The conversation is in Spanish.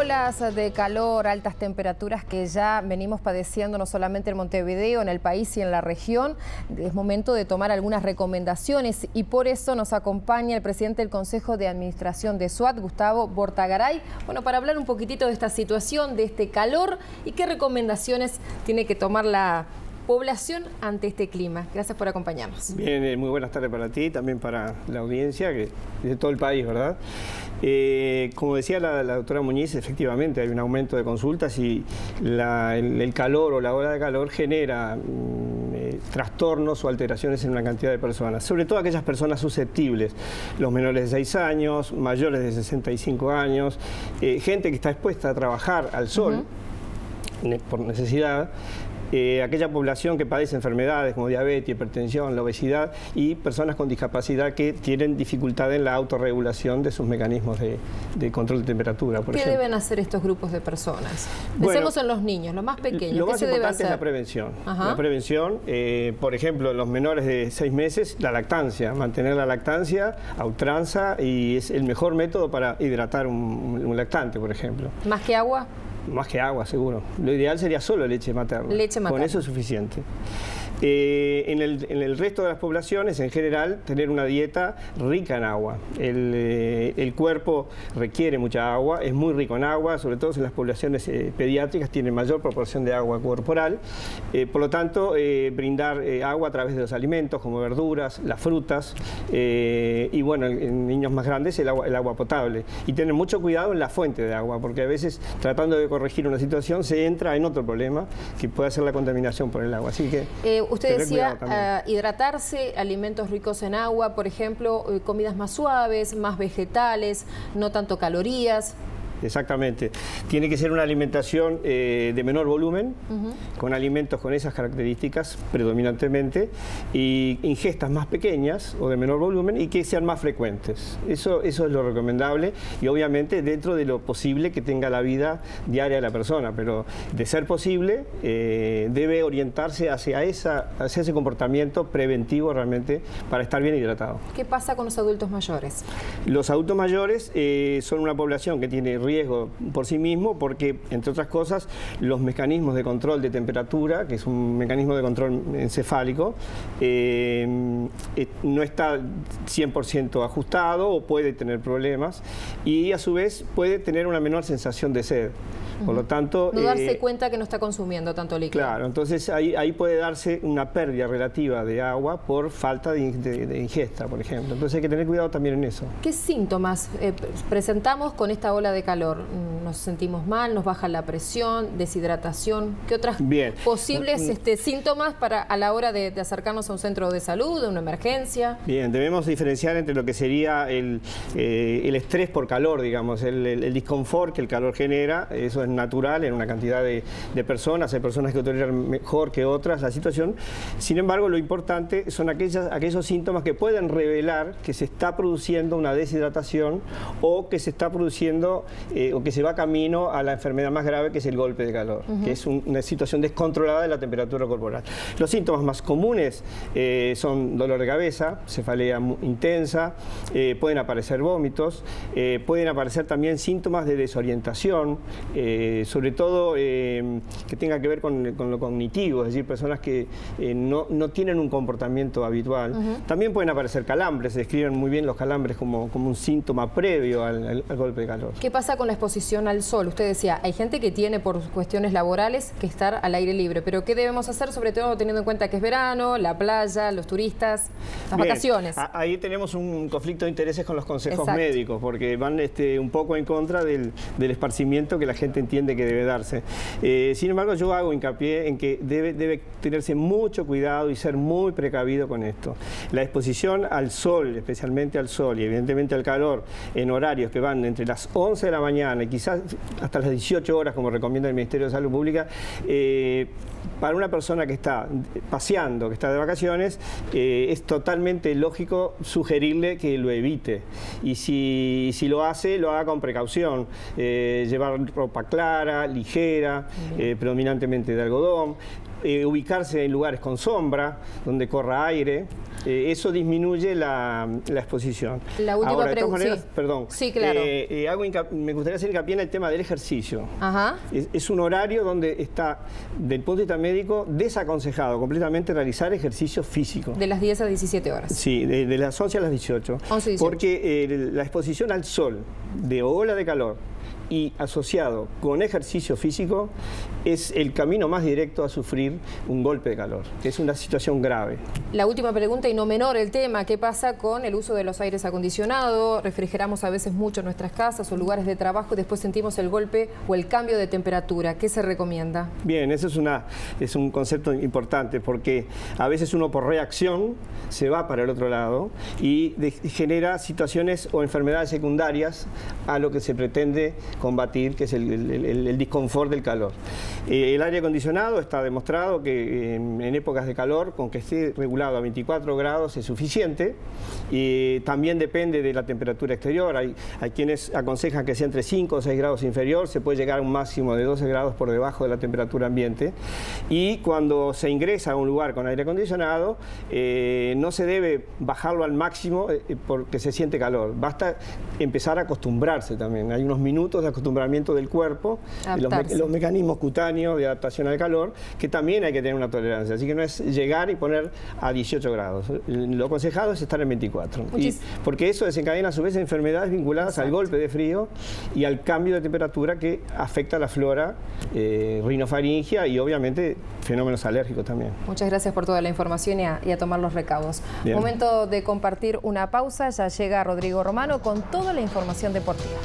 Olas de calor, altas temperaturas que ya venimos padeciendo no solamente en Montevideo, en el país y en la región. Es momento de tomar algunas recomendaciones y por eso nos acompaña el presidente del Consejo de Administración de SUAT, Gustavo Bortagaray, para hablar un poquitito de esta situación, de este calor y qué recomendaciones tiene que tomar la población ante este clima. Gracias por acompañarnos. Bien, muy buenas tardes para ti, también para la audiencia, que es de todo el país, ¿verdad? Como decía la doctora Muñiz, efectivamente hay un aumento de consultas y el calor o la ola de calor genera trastornos o alteraciones en una cantidad de personas, sobre todo aquellas personas susceptibles, los menores de 6 años, mayores de 65 años, gente que está expuesta a trabajar al sol por necesidad, aquella población que padece enfermedades como diabetes, hipertensión, la obesidad y personas con discapacidad que tienen dificultad en la autorregulación de sus mecanismos de control de temperatura, por ejemplo. ¿Qué deben hacer estos grupos de personas? Pensemos en los niños, los más pequeños. Lo ¿Qué más se debe importante hacer? es la prevención. Ajá. La prevención, por ejemplo, en los menores de 6 meses, la lactancia, mantener la lactancia a ultranza, y es el mejor método para hidratar un lactante, por ejemplo. ¿Más que agua? Más que agua, seguro. Lo ideal sería solo leche materna. Leche materna. Con eso es suficiente. En el resto de las poblaciones, en general, tener una dieta rica en agua. El cuerpo requiere mucha agua, es muy rico en agua, sobre todo en las poblaciones pediátricas, tiene mayor proporción de agua corporal. Por lo tanto, brindar agua a través de los alimentos, como verduras, las frutas, y bueno, en niños más grandes, el agua potable. Y tener mucho cuidado en la fuente de agua, porque a veces, tratando de corregir una situación, se entra en otro problema, que puede ser la contaminación por el agua. Así que usted decía hidratarse, alimentos ricos en agua, por ejemplo, comidas más suaves, más vegetales, no tanto calorías. Exactamente. Tiene que ser una alimentación de menor volumen, con alimentos con esas características predominantemente, y ingestas más pequeñas o de menor volumen y que sean más frecuentes. Eso es lo recomendable y obviamente dentro de lo posible que tenga la vida diaria de la persona, pero de ser posible debe orientarse hacia ese comportamiento preventivo realmente para estar bien hidratado. ¿Qué pasa con los adultos mayores? Los adultos mayores son una población que tiene riesgo por sí mismo porque, entre otras cosas, los mecanismos de control de temperatura, que es un mecanismo de control encefálico, no está 100% ajustado o puede tener problemas y a su vez puede tener una menor sensación de sed. Por lo tanto, no darse cuenta que no está consumiendo tanto líquido. Claro, entonces ahí puede darse una pérdida relativa de agua por falta de ingesta, por ejemplo. Entonces hay que tener cuidado también en eso. ¿Qué síntomas presentamos con esta ola de calor? ¿Nos sentimos mal? ¿Nos baja la presión? ¿Deshidratación? ¿Qué otras posibles síntomas a la hora de acercarnos a un centro de salud, a una emergencia? Bien, debemos diferenciar entre lo que sería el estrés por calor, digamos, el disconfort que el calor genera. Eso es natural en una cantidad de personas. Hay personas que toleran mejor que otras la situación. Sin embargo, lo importante son aquellos síntomas que pueden revelar que se está produciendo una deshidratación o que se está produciendo o que se va camino a la enfermedad más grave, que es el golpe de calor, que es una situación descontrolada de la temperatura corporal. Los síntomas más comunes son dolor de cabeza, cefalea intensa, pueden aparecer vómitos, pueden aparecer también síntomas de desorientación, sobre todo que tenga que ver con lo cognitivo, es decir, personas que no tienen un comportamiento habitual. También pueden aparecer calambres, se describen muy bien los calambres como un síntoma previo al golpe de calor. ¿Qué pasa con la exposición al sol? Usted decía, hay gente que tiene por cuestiones laborales que estar al aire libre, pero ¿qué debemos hacer, sobre todo teniendo en cuenta que es verano, la playa, los turistas, las vacaciones? Ahí tenemos un conflicto de intereses con los consejos médicos, porque van un poco en contra del esparcimiento que la gente entiende que debe darse. Sin embargo, yo hago hincapié en que debe tenerse mucho cuidado y ser muy precavido con esto. La exposición al sol, especialmente al sol y evidentemente al calor, en horarios que van entre las 11 de la mañana y quizás hasta las 18 horas, como recomienda el Ministerio de Salud Pública, para una persona que está paseando, que está de vacaciones, es totalmente lógico sugerirle que lo evite. Y si lo hace, lo haga con precaución. Llevar ropa clara, ligera, predominantemente de algodón. ubicarse en lugares con sombra, donde corra aire. Eso disminuye la exposición. La última pregunta. Sí. Perdón. Sí, claro. Me gustaría hacer hincapié en el tema del ejercicio. Ajá. Es un horario donde está, del punto de vista médico, desaconsejado completamente realizar ejercicio físico. De las 10 a 17 horas. Sí, de las 11 a las 18. 11 y 18. Porque la exposición al sol de ola de calor y asociado con ejercicio físico es el camino más directo a sufrir un golpe de calor. Es una situación grave. La última pregunta, y no menor el tema, ¿qué pasa con el uso de los aires acondicionados? Refrigeramos a veces mucho nuestras casas o lugares de trabajo y después sentimos el golpe o el cambio de temperatura. ¿Qué se recomienda? Bien, eso es un concepto importante, porque a veces uno por reacción se va para el otro lado y genera situaciones o enfermedades secundarias a lo que se pretende combatir, que es el disconfort del calor. El aire acondicionado está demostrado que en épocas de calor, con que esté regulado a 24 grados es suficiente. También depende de la temperatura exterior. Hay quienes aconsejan que sea entre 5 o 6 grados inferior, se puede llegar a un máximo de 12 grados por debajo de la temperatura ambiente. Y cuando se ingresa a un lugar con aire acondicionado, no se debe bajarlo al máximo porque se siente calor. Basta empezar a acostumbrarse también. Hay unos minutos de acostumbramiento del cuerpo, los mecanismos cutáneos de adaptación al calor, que también hay que tener una tolerancia. Así que no es llegar y poner a 18 grados. Lo aconsejado es estar en 24. Porque eso desencadena a su vez enfermedades vinculadas al golpe de frío y al cambio de temperatura que afecta a la flora rinofaringea y obviamente fenómenos alérgicos también. Muchas gracias por toda la información y a tomar los recaudos. Bien. Momento de compartir una pausa. Ya llega Rodrigo Romano con toda la información deportiva.